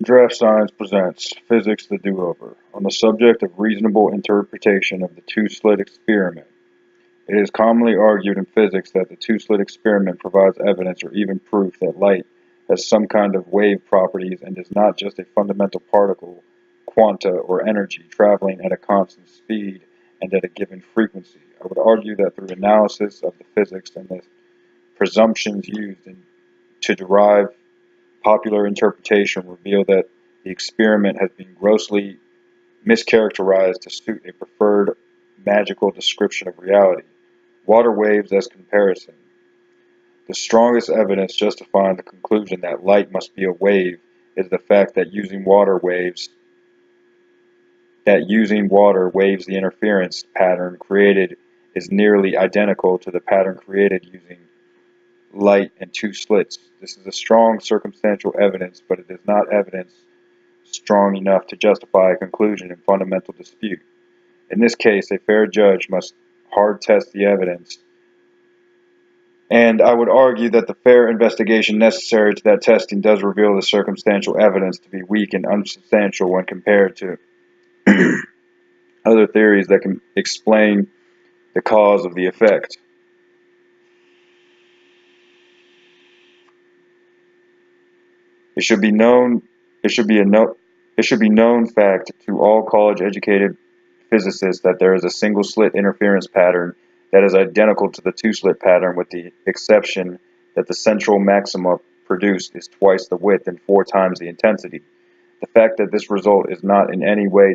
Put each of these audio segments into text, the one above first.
Draft Science presents Physics the Do-Over on the subject of reasonable interpretation of the two-slit experiment. It is commonly argued in physics that the two-slit experiment provides evidence or even proof that light has some kind of wave properties and is not just a fundamental particle, quanta, or energy traveling at a constant speed and at a given frequency. I would argue that through analysis of the physics and the presumptions used to derive popular interpretation reveal that the experiment has been grossly mischaracterized to suit a preferred magical description of reality. Water waves as comparison. The strongest evidence justifying the conclusion that light must be a wave is the fact that using water waves the interference pattern created is nearly identical to the pattern created using light and two slits. This is a strong circumstantial evidence, but it is not evidence strong enough to justify a conclusion in fundamental dispute. In this case, a fair judge must hard test the evidence, and I would argue that the fair investigation necessary to that testing does reveal the circumstantial evidence to be weak and unsubstantial when compared to other theories that can explain the cause of the effect. It should be known fact to all college-educated physicists that there is a single-slit interference pattern that is identical to the two-slit pattern, with the exception that the central maxima produced is twice the width and 4 times the intensity. The fact that this result is not in any way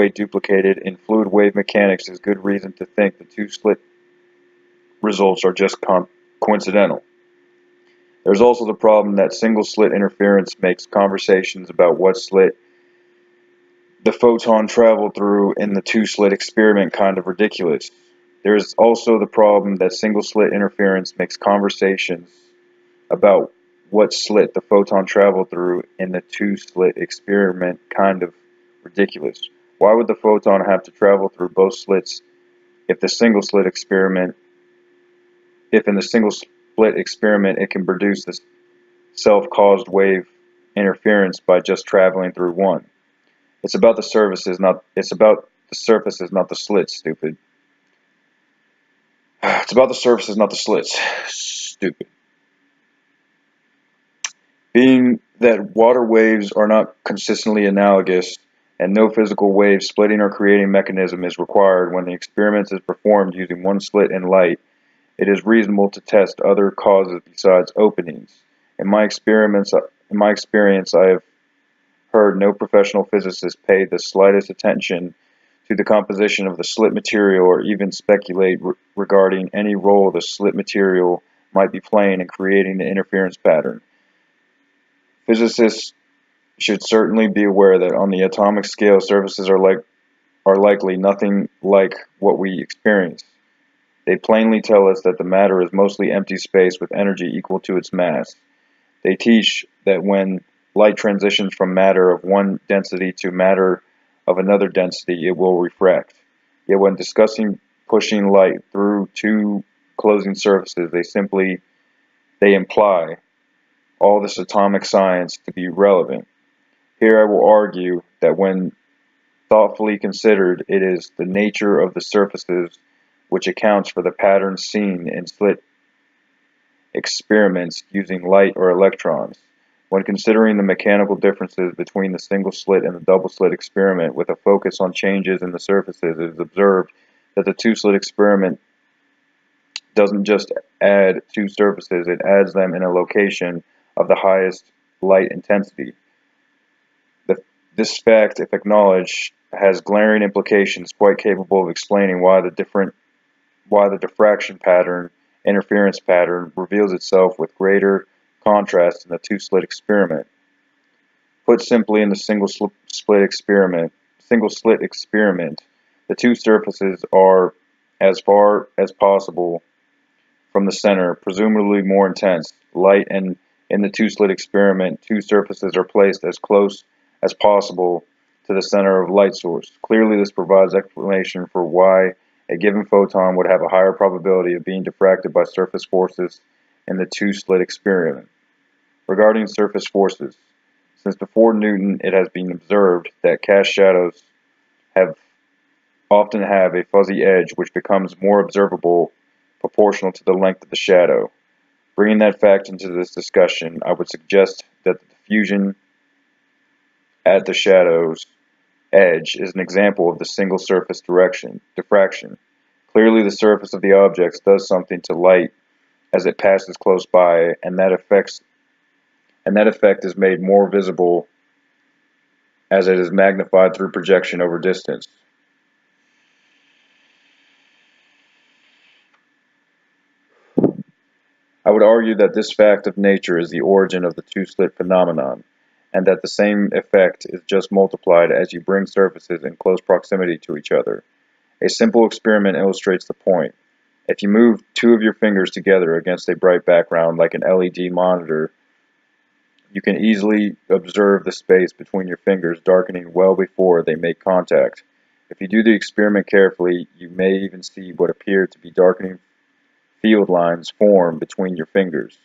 duplicated in fluid wave mechanics is good reason to think the two-slit results are just coincidental. There's also the problem that single-slit interference makes conversations about what slit the photon traveled through in the two-slit experiment kind of ridiculous. There is also the problem that single-slit interference makes conversations about what slit the photon traveled through in the two-slit experiment kind of ridiculous. Why would the photon have to travel through both slits if in the single-slit experiment it can produce this self-caused wave interference by just traveling through one? It's about the surfaces, not the slits, stupid. It's about the surfaces, not the slits. Stupid. Being that water waves are not consistently analogous, and no physical wave splitting or creating mechanism is required when the experiment is performed using one slit in light, it is reasonable to test other causes besides openings. In my experience, I have heard no professional physicist pay the slightest attention to the composition of the slit material or even speculate regarding any role the slit material might be playing in creating the interference pattern. Physicists should certainly be aware that on the atomic scale, surfaces are likely nothing like what we experience. They plainly tell us that the matter is mostly empty space with energy equal to its mass. They teach that when light transitions from matter of one density to matter of another density, it will refract. Yet when discussing pushing light through two closing surfaces, they imply all this atomic science to be relevant. Here I will argue that when thoughtfully considered, it is the nature of the surfaces which accounts for the patterns seen in slit experiments using light or electrons. When considering the mechanical differences between the single slit and the double slit experiment with a focus on changes in the surfaces, it is observed that the two slit experiment doesn't just add two surfaces, it adds them in a location of the highest light intensity. This fact, if acknowledged, has glaring implications quite capable of explaining why the diffraction pattern, interference pattern, reveals itself with greater contrast in the two-slit experiment. Put simply, in the single slit experiment, the two surfaces are, as far as possible from the center, presumably more intense. Light, and in the two-slit experiment, two surfaces are placed as close as possible to the center of light source. Clearly, this provides explanation for why a given photon would have a higher probability of being diffracted by surface forces in the two-slit experiment. Regarding surface forces, since before Newton it has been observed that cast shadows often have a fuzzy edge which becomes more observable proportional to the length of the shadow. Bringing that fact into this discussion, I would suggest that the diffusion at the shadow's edge is an example of the single surface diffraction. Clearly, the surface of the objects does something to light as it passes close by, and that effect is made more visible as it is magnified through projection over distance. I would argue that this fact of nature is the origin of the two-slit phenomenon, and that the same effect is just multiplied as you bring surfaces in close proximity to each other. A simple experiment illustrates the point. If you move two of your fingers together against a bright background like an LED monitor, you can easily observe the space between your fingers darkening well before they make contact. If you do the experiment carefully, you may even see what appear to be darkening field lines form between your fingers.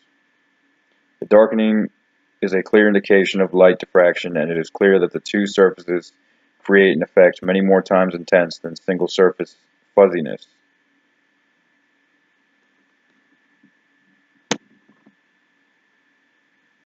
The darkening is a clear indication of light diffraction, and it is clear that the two surfaces create an effect many more times intense than single surface fuzziness.